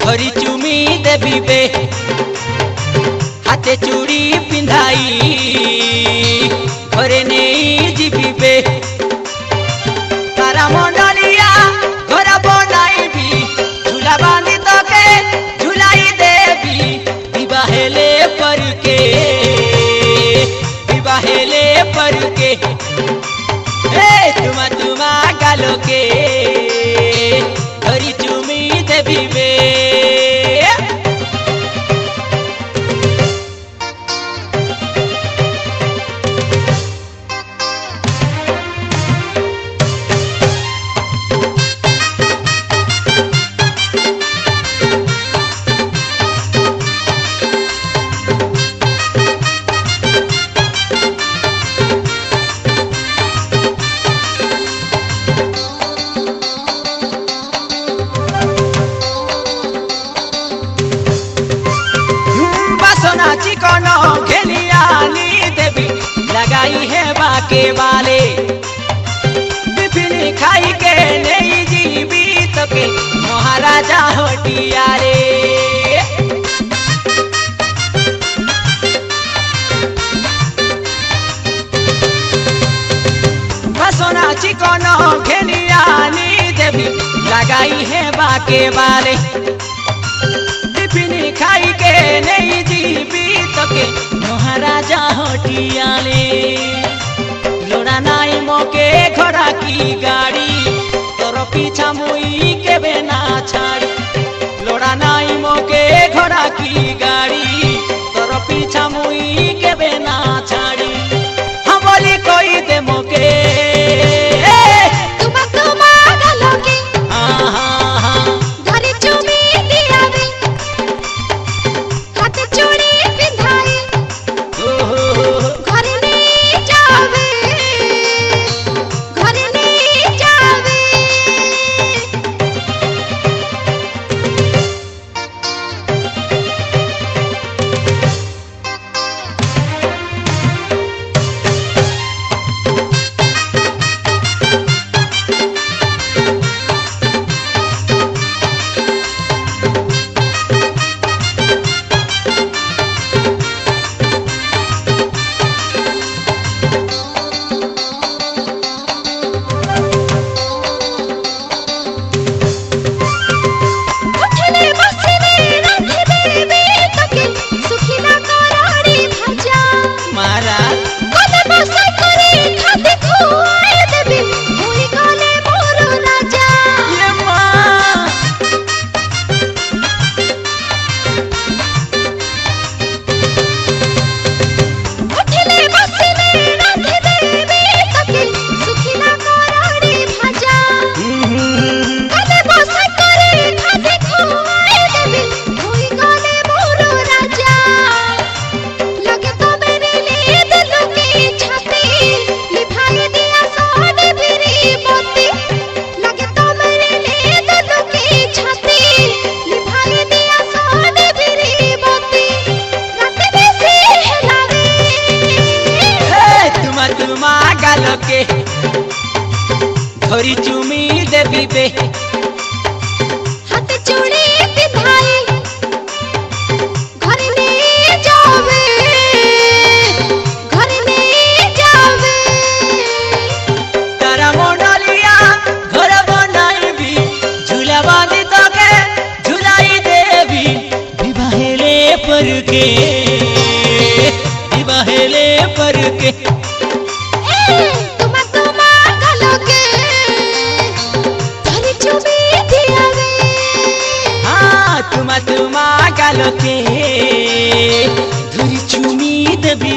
धरी चुमी देवी बे हाथे चूड़ी पिंधाई घरे नहीं जीवी बे तारा मंडलिया घर बनाई झूला बांधी तके झूलाई देवी विवाहेले पर के तुमा तुमा गालो के धरी चुमी देवी बे चिकन घेलियाली देवी लगाई है बाके वाले बिपिन खाई के नहीं जीवित के महाराजा हटिया रे सोना चिकन घेलियाली देवी लगाई है बाके वाले बिपिन खाई के नहीं जीवित के महाराजा हटियाले लोड़ा नाई मोके घोड़ा की गाड़ी तोर पीछा मुई के बेना छाड़ी लोड़ा नाई मोके घोड़ा की गाड़ी तोर पीछा मुई के बेना छाड़ी हम बोली कोई दे मोके के धरी चुमी देवी बे हाथ चूड़ी पिंधाई घर ले जावे तारा मंडलिया घर बनाई झूला बांधी तके झूलाई देवी विवाहेले पर के तुमा गालो के धरी चुमी देवी